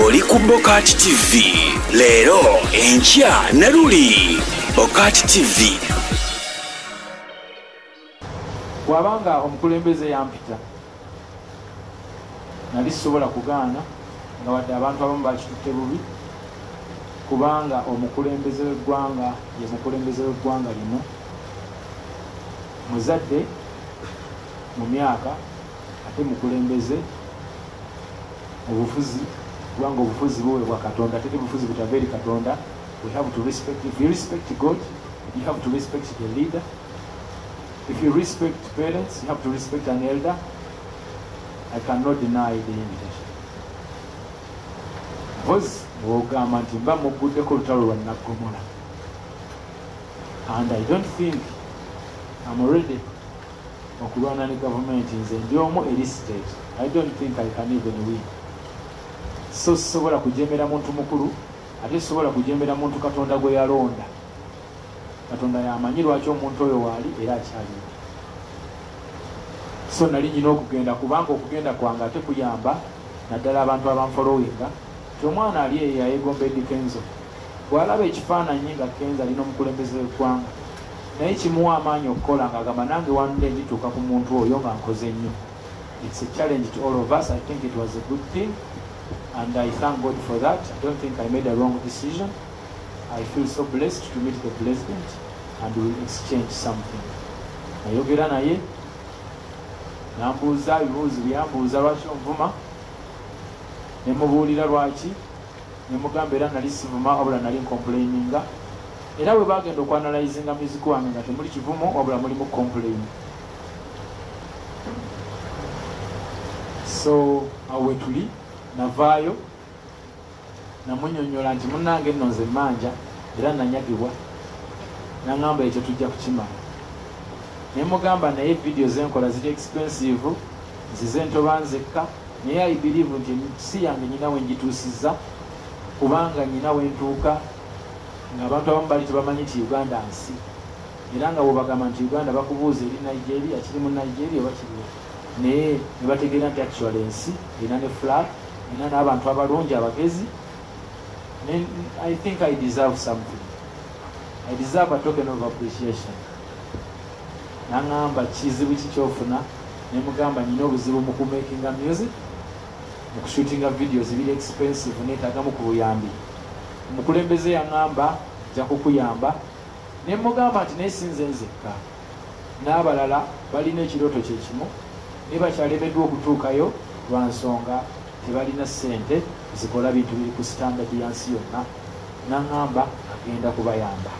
oli ku Bokati TV leero enkya ne luli Bokati TV. Wabanga omukulembeze yampita nali sobola kugaana nga wadde abantu abamu bakitutte bubi kubanga omukulembeze w'eggwanga ye mukulembeze w'eggwanga lino muzadde mu myaka ate mukulembeze obufuzi kubanga obufuzi buweebwa Katonda teri bufuzi butava eri Katonda. We have to respect. If you respect God, you have to respect the leader. If you respect parents, you have to respect an elder. I cannot deny the invitation. Because wogamba nti mba muguddeko olutalo lwa Nnaggommola. And I don't think I'm ready okulwana ne government nze ndi omu eri state. I don't think I can even win. So sobola kujemera muntu mukulu ate sobola kujemera muntu Katonda gwe yalonda. Katonda yamanyi lwaki omuntu oyo waali era akyaliwo. So nali nyina okugenda kubanga okugenda kwange ate kuyamba naddala abantu abanfolowinga ti omwana ali eyo yayegomba Eddy Kenzo bw'alaba ekifaananyi nga Kenzo alina omukulembeze w'eggwanga naye kimuwa amaanyi okukola ng'agamba nange wandde ndituuka ku muntu oyo nga nkoze nnyo. It's a challenge to all of us. I think it was a good thing and I thank God for that. I don't think I made a wrong decision. I feel so blessed to meet the president and we will exchange something. Nayogera naye nambuuza ebibuuzo byambuuza lwaki onvuma ne mubuulira lwaki ne mugamba era nali sivuma wabula nali ncomplaininga era bwe bagenda okwanalizinga music wange nga temuli kivumo wabula mulimu complain. So awe tuli navaayo namunyonyola nti munnange nno nze manja era nanyagibwa naŋŋamba ekyo tujja kukimala ne mugamba naye video zenkola ziri expensive nzize ntoba nzekka naye I believe nti si yange nyina we njituusizza kubanga nyina we ntuuka ng'abantu abamu bali tebamanyi nti Uganda nsi era nga bw'obagamba nti Uganda bakubuuza eri Nigeria kiri mu Nigeria oba kiriwo naye ne bategeera nti actually ensi erina ne flag erina n'abantu abalungi abagezi. I think I deserve something. I deserve a token of appreciation. Naŋŋamba kizibu kikyofuna ne mugamba nyina obuzibu mu kumakinga music mu kushootinga videos biri expensive neetaagamu ku buyambi. Omukulembeze yaŋŋamba nja kukuyamba ne mugamba nti naye sinze nzekka n'abalala balina ekirooto kye kimu ne bakyalemeddwa okutuukayo lwa nsonga tebalina ssente zikola bintu biri ku standard ya nsi yonna. Naŋŋamba agenda kubayamba.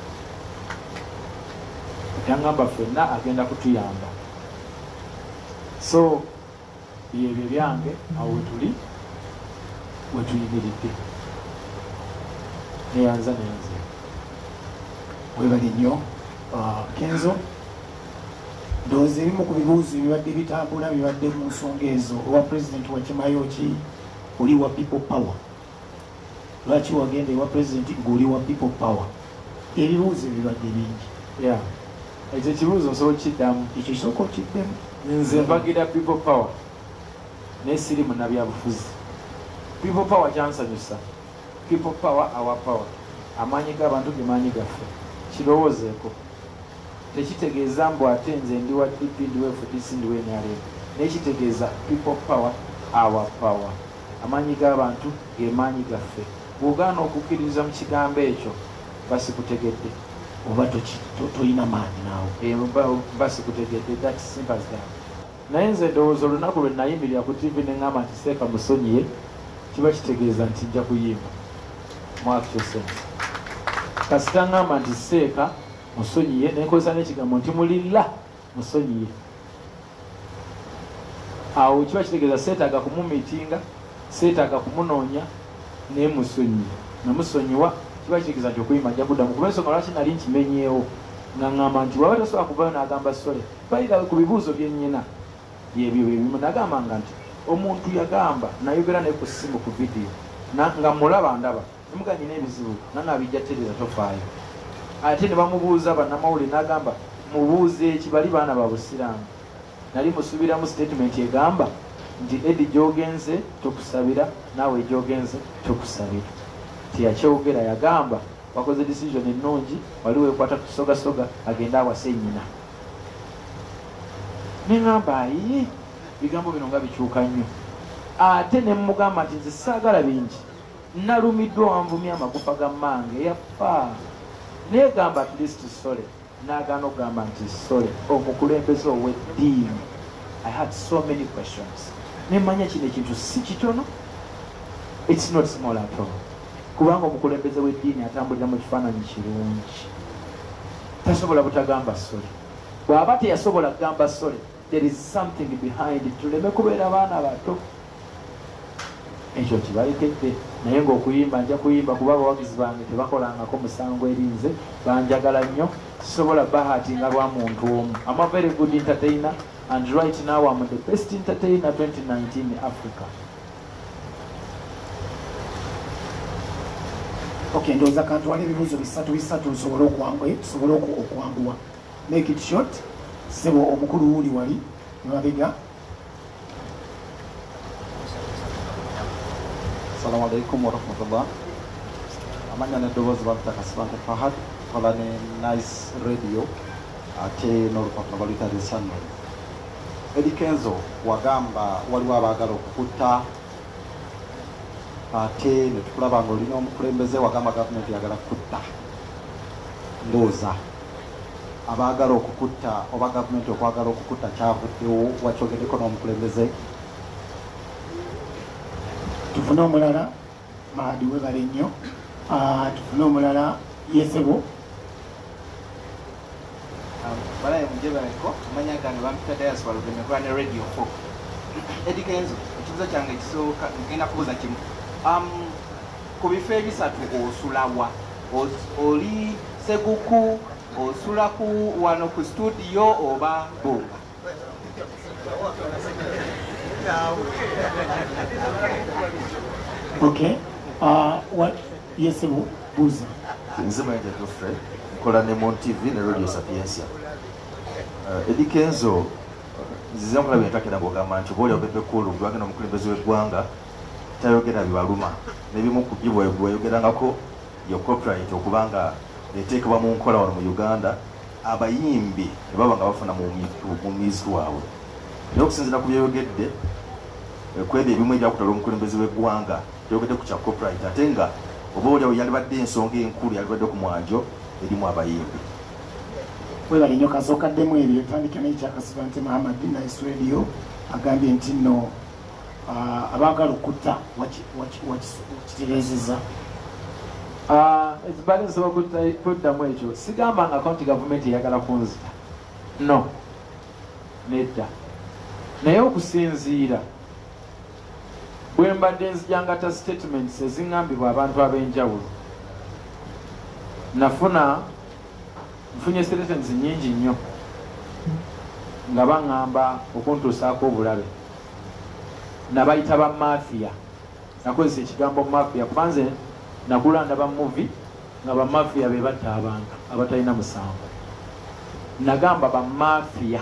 Yangamba ffenna agenda kutuyamba. So byebyo byange awo wetuli wetuyimiridde neyanza nenze webali nnyo Kenzo ndowooza ebimu ku bibuuzo ebibadde bitambula bibadde mu nsonga ezo owa pulezidenti wakimayo ki oli wa people power lwaki wagenda ewa pulezidenti ng'oli wa people power ebibuuzo ebibadde bingi. Ekyo kibuuzo nsobola kiddamu ekyo kisooka okiddemu. nze mbagira people power naye siri munnabyabufuzi. People power kyansanyusa. People power our power. Amaanyi g'abantu ge maanyi gaffe. Kirowoozeeko. Tekitegeeza mbu ate nze ndi wa DP ndi wa FDC ndi wa NRM. Naye kitegeeza people power our power. Amaanyi g'abantu ge maanyi gaffe. Bw'ogaana okukkiririza mu kigambo ekyo basikutegedde. Oba toyina maanyi naawe. Basikutegedde. That simple as that. Naye nze ndowooza olunaku lwe nayimirira ku TV ne ŋŋamba nti Seeka musonyiye kiba kitegeeza nti nja kuyimba mu actual sense. Kasita ŋŋamba nti Seeka musonyiye ne nkozesa n'ekigambo nti mulilla musonyiye awo kiba kitegeeza seetaaga kumumiitinga seetaaga kumunoonya naye musonyiye namusonyiwa kiba kitegeeza nti okuyimba nja kuddamu kuba ensonga lwaki nali nkimenyeewo nga ŋŋamba nti waba tasobola kuvayo n'agamba sole bayirawe ku bibuuzo bye nnyina byebyo byebimu nagambanga nti omuntu yagamba nayogera naye ku ssimu ku vidiyo nga mulaba ndaba nemuga nyina ebizibu nange abijja tereza tofaayo ate ne bamubuuza bannamawulire n'agamba mubuuze eki bali baana ba busiraamu nali musuubiramu statement egamba nti Eddie gy'ogenze tukusabira naawe gy'ogenze tukusabira. Tiyakyogera, yagamba wakoze decision ennungi, wali weekwata tusogasoga agenda awase nnyina. Ne ŋŋamba ayi bigambo bino nga bikyuka nnyo. Ate ne mmugamba nti nze saagala bingi, nalumiddwa wanvumya amagufa ga mmange yafa. Naye gamba at least sole. N'agaana okugamba nti sole omukulembeze ow'eddiini. I had so many questions. Nemanya kino ekintu si kitono. It's not small at all. Kubanga omukulembeze w'eddiini atambulira mu kifaananyi kirungi. Tasobola butagamba sole. Bw'aba teyasobola kugamba sole, there is something behind it. Tuleme kubeera baana bato. Ekyo kibalekedde. Naye ng'okuyimba nja kuyimba kuba abawagizi bange tebakolangako musango erinze. Banjagala nnyo. Sisobola bahatinga lwa muntu omu. I'm a very good entertainer. And right now I'm the best entertainer 2019 in Africa. Okay, ndoza kantu wale bibuzo bisatu tusobole okwanguwa. Make it short. Sebo omukulu wuli wali mabega. Assalamu alaikum warahmatullah. Amanya nedobozi bamutaka Sibante Fahad kola ne Nice Radio ate n'olupapula baluyita The Sunrise. Eddie Kenzo wagamba waliwo abaagala okukutta ate ne tukulaba ng'olina omukulembeze wagamba gavumenti yagala kutta. Ndowooza abaagala okukutta oba gavumenti okwagala okukutta kyavuddewo wakyogeddeko n'omukulembeze. Tufune omulala Mahadi webale nnyo. Tufune omulala Yesebo. Balaye mujebaleko amanya gange bampita diaspora oluvanyuma ne Radio 4. Eddie Kenzo, ekibuzo kyange ekisooka ngenda kubuuza kimu. Ku bifo ebisatu osulawa oli Seguku, osula ku wano ku studio oba Bunga? Okay. What? Yesebo buuza. Nze Mayanja Geoffrey nkola ne Mon TV ne Radio Sapiensia. Eddie Kenzo nzize nkola byentakera ng'ogamba nti bw'oli opepe kulu gwagenda omukulembeze w'eggwanga tayogera bibaluma n'ebimu ku byo bweyogerangako yo copyright okubanga eteekebwa mu nkola wano mu Uganda abayimbi ne baba nga bafuna mu music waabwe. Naye okusinziira ku byeyogedde kwebyo ebimu ebyakutala omukulembeze w'eggwanga yogedde ku kya copyright ate nga oba oliawo yalibadde ensonga enkulu yalibadde ku mwanjo erimu abayimbi. Webale nnyo kasookaddemu ebyo tandika n'ekyaka Sibante Muhammad Nice Radio agambye nti nno abaagala okutta wakitereezeza. Ekibale nsobola kuddamu ekyo sigambangako nti gavumenti eyagala kunzita. No. Nedda. Naye okusinziira bwe mbadde nzijangata statements eziŋŋambibwa abantu ab'enjawulo, nfunye statements nnyingi nnyo nga baŋŋamba okuntuusaako obulabe. Nabayita ba mafia. Nakozesa ekigambo mafia kuba nze nakula ndaba movie nga ba mafia be batta abantu abatalina musango. Nagamba ba mafia.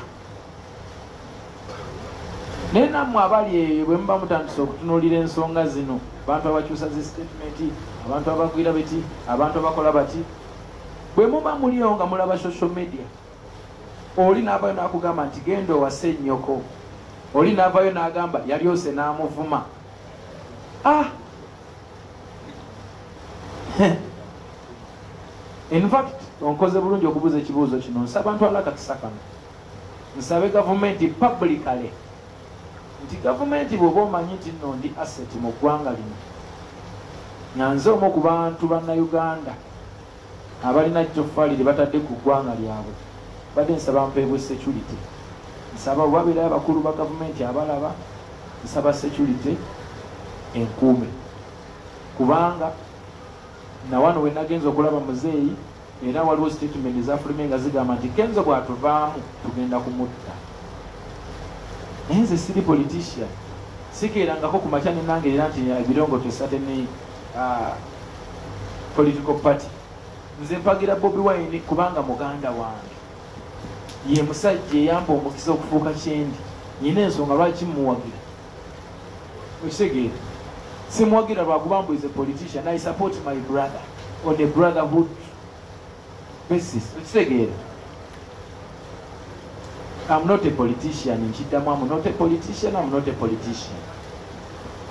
Naye nammwe abali bwe muba mutandise okutunuulira ensonga zino, abantu abakyusa zi statement, abantu abagwira beti, abantu abakola bati, bwe muba muliyo nga mulaba social media, oli n'avayo n'akugamba nti genda owase nnyoko, oli n'avayo n'agamba yalyose n'amuvuma. In fact, onkoze bulungi okubuuza ekibuuzo kino. Nsaba ntwala akakisa kano, nsabe gavumenti publicly nti gavumenti bw'oba omanyi nti nno ndi asset mu ggwanga lino, nga nze omu ku bantu bannayuganda abalina jjofali lye batadde ku ggwanga lyabwe, badde nsaba mpeebwe security. Nsaba obabeerayo abakulu ba gavumenti abalaba, nsaba security enkuume, kubanga na wano we nagenza okulaba muzeeyi era waliwo statement ezafulumye nga zigamba nti Kenzo bw'atuvaamu tugenda kumutta. Naye nze siri politician, sikeerangako ku makya nenangerera nti ebirongo tesatene political party. Nze mpagira Bobi Wine kubanga muganda wange, ye musajja eyamba omukisa okufuuka kyendi. Nyina ensonga lwaki muwagira. okitegeera simwagira lwakuba mbu is a politician. I support my brother on a brotherhood basis. Okitegeera I'm not a politician. Nkiddamu I'm not a politician. I'm not a politician.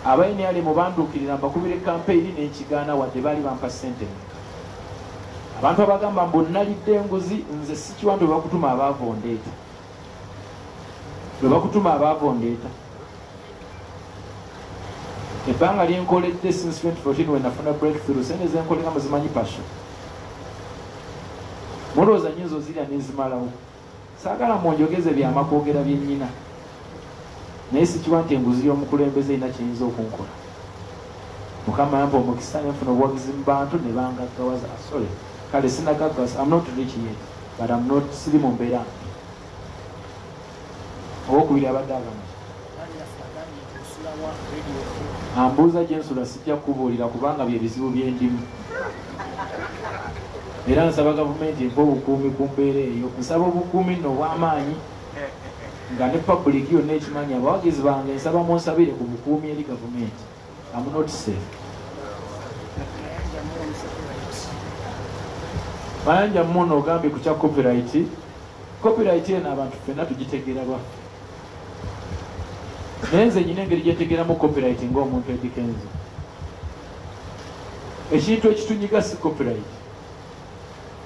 Abayini ali mubandukirira mbakubire campaign n'ekigaana wadde bali bampa ssente. Abantu abagamba mbu nnalidde enguzi nze si kiwandu bwe bakutuma abaavondeeta. Bwe bakutuma abaavondeeta. Ebbanga lyenkoledde since 2014 when nafuna breakthrough sente zenkolega muzimanyi pasho. Mulowooza nyinza ozirya n'ezimalawo. Saagala mwonjogeze byamakwogera byennyina. Naye sikiba nti enguzi y'omukulembeze erina kiyinza okunkola. Mukama yampa omukisa nfuna obuwagizi mu bantu ne bangaggawaza. Sorry, kale sinagaggawaza. I'm not rich yet, but I'm not siri mu mbeera mbi. Owokubiri abadde agamba ambuuza gye nsula sijja kubuulira kubanga bye bizibu byendimu. Era nsaba gavumenti empa obukuumi ku mbeera eyo. Nsaba obukuumi nno obw'amaanyi nga ne public yonna ekimanyi abawagizi bange nsaba munsabire ku bukuumi eri gavumenti. I'm not safe. Mayanja muno ogambye ku kya copyright. Copyright eno abantu ffenna tugitegeera lwaffe. Naye nze nyina engeri gyetegeeramu copyright ng'omuntu Eddie Kenzo. Ekintu ekitunyiga si copyright.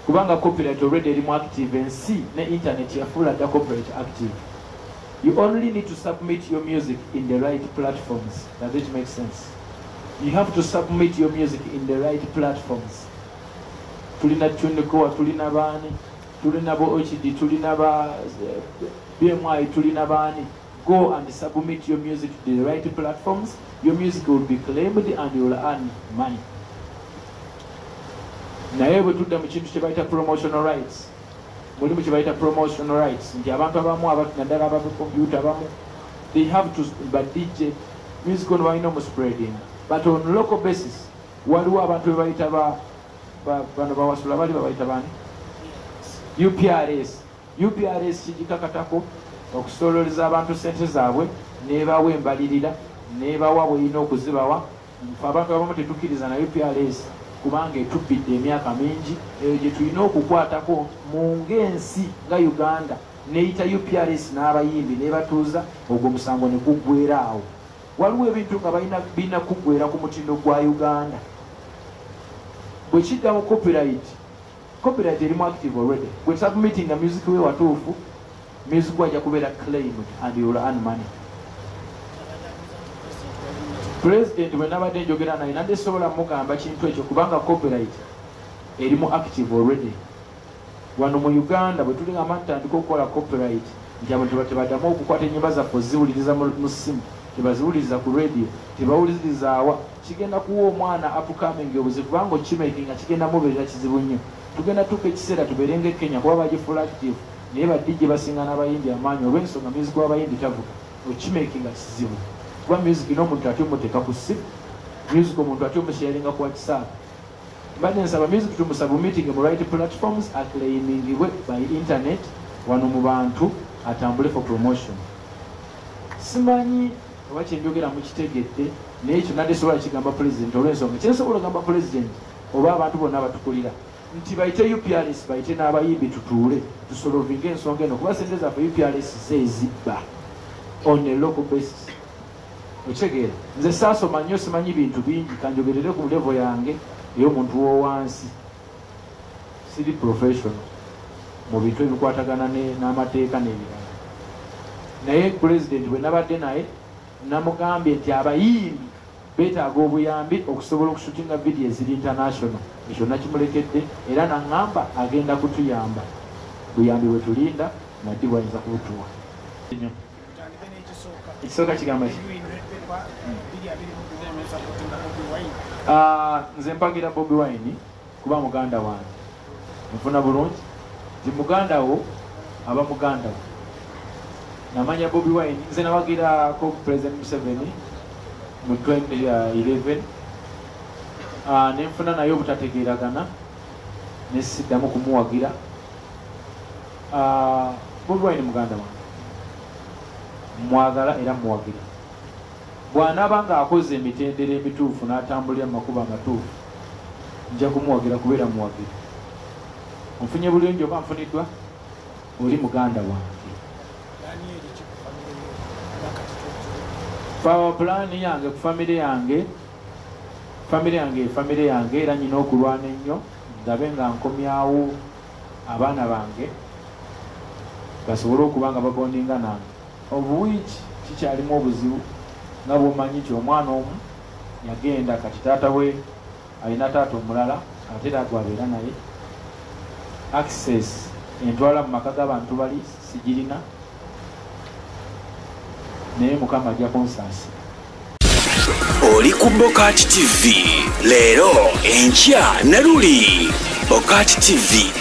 Kubanga copyright already erimu active ensi ne internet yafuula dda copyright active. You only need to submit your music in the right platforms. Does it make sense? You have to submit your music in the right platforms. Tulina Tunikoa, tulina bani, tulina bo OCD, tulina ba BMI, tulina bani. Go and submit your music to the right platforms. Your music will be claimed and you will earn money. Naye bwe tudda mu kintu kye bayita promotional rights. Mulimu kye bayita promotional rights. Nti abantu abamu naddala abakompyuta abamu they have to but DJ music ono balina omuspreading. But on local basis waliwo abantu be bayita bano bawasula bali babayita bani? UPRS. UPRS kigikakatako okusololeza abantu ssente zaabwe n'ebawa embalirira n'ebawa bw'erina okuzibawa. Abantu abamu tetukkiriza na UPRS kubanga etubbidde emyaka mingi eyo gye tulina okukwatako mu ng'ensi nga Uganda n'eyita UPRS n'abayimbi n'ebatuuza ogwo musango ne guggwera awo. Waliwo ebintu nga birina kuggwera ku mutindo gwa Uganda. Bwe kidda mu copyright erimu active already. Bwe submitting na music we watuufu music wajja kubeera claimed and you will earn money. President bwe nabadde njogera naye nadde sobola mugamba kintu ekyo kubanga copyright erimu active already. Wano mu Uganda bwe tuligamba tutandika okukola copyright nti abantu tebaddamu okukwata ennyimba zaffe oziwuliriza mu ssimu, tebaziwuliriza ku radio, tebawuliriza awa. Kigenda kuwa omwana upcoming obuzibu kubanga okimakinga kigenda mubeerera kizibu nnyo. Tugenda tuka ekiseera tubeere nga Kenya kuba bagifuula active naye badijje basinga n'abayimbi amaanyi olw'ensonga music w'abayimbi tavuga. Okimakinga kizibu. Kuba music n'omuntu ate omuteeka ku ssimu, music omuntu ate omusharinga ku WhatsApp. Mbadde nsaba music tumusubmitting mu right platforms acclaimingibwe by internet wano mu bantu atambule for promotion. Simanyi oba kyenjogera mukitegedde naye ekyo nadde sobola kigamba president olw'ensonga kyensobola ogamba president oba abantu bonna abatukulira nti bayite UPRS bayite n'abayimbi tutuule tusolovinga ensonga eno kuba sente zaffe UPRS zeezibba on a local basis. Okitegeera nze saasoma nnyo simanyi bintu bingi kanjogerere ku level yange ey'omuntu w'owansi. Siri professional mu bintu ebikwatagana n'amateeka n'ebirala. Naye president bwe nabadde naye namugambye nti abayimbi beetaaga obuyambi okusobola okushootinga video eziri international. Ekyo nakimulekedde era naŋŋamba agenda kutuyamba. Buyambi bwe tulinda naddi bwayinza kubutuwa. Ekisooka kigamba ki? Nze mpagira Bobi Wine kuba muganda wange. Nfuna bulungi nti muganda wo aba muganda wo. Namanya Bobi Wine nze nawagira ko President Museveni mu 2011 nenfuna naye obutategeeragana nesiddamu kumuwagira. Bobi Wine muganda wange mwagala era muwagira bw'anaaba ng'akoze emitendera emituufu n'atambulira mu makubo amatuufu nja kumuwagira kubeera muwagira. Onfunye bulungi oba nfuniddwa? Oli muganda wange. Power plan yange ku famire yange, famire yange era nyina okulwana ennyo ndabe nga nkomyawo abaana bange basobole okuba nga babondinga nange. Obuwiiki kikyalimu obuzibu nga bw'omanyi nti omwana omu yagenda kati taata we alina taata omulala ate era gwabeera naye access entwala mu maka g'abantu bali sigirina naye Mukama ajja kunsaasira. Oli ku Bokati TV leero enkya na luli. Bokati TV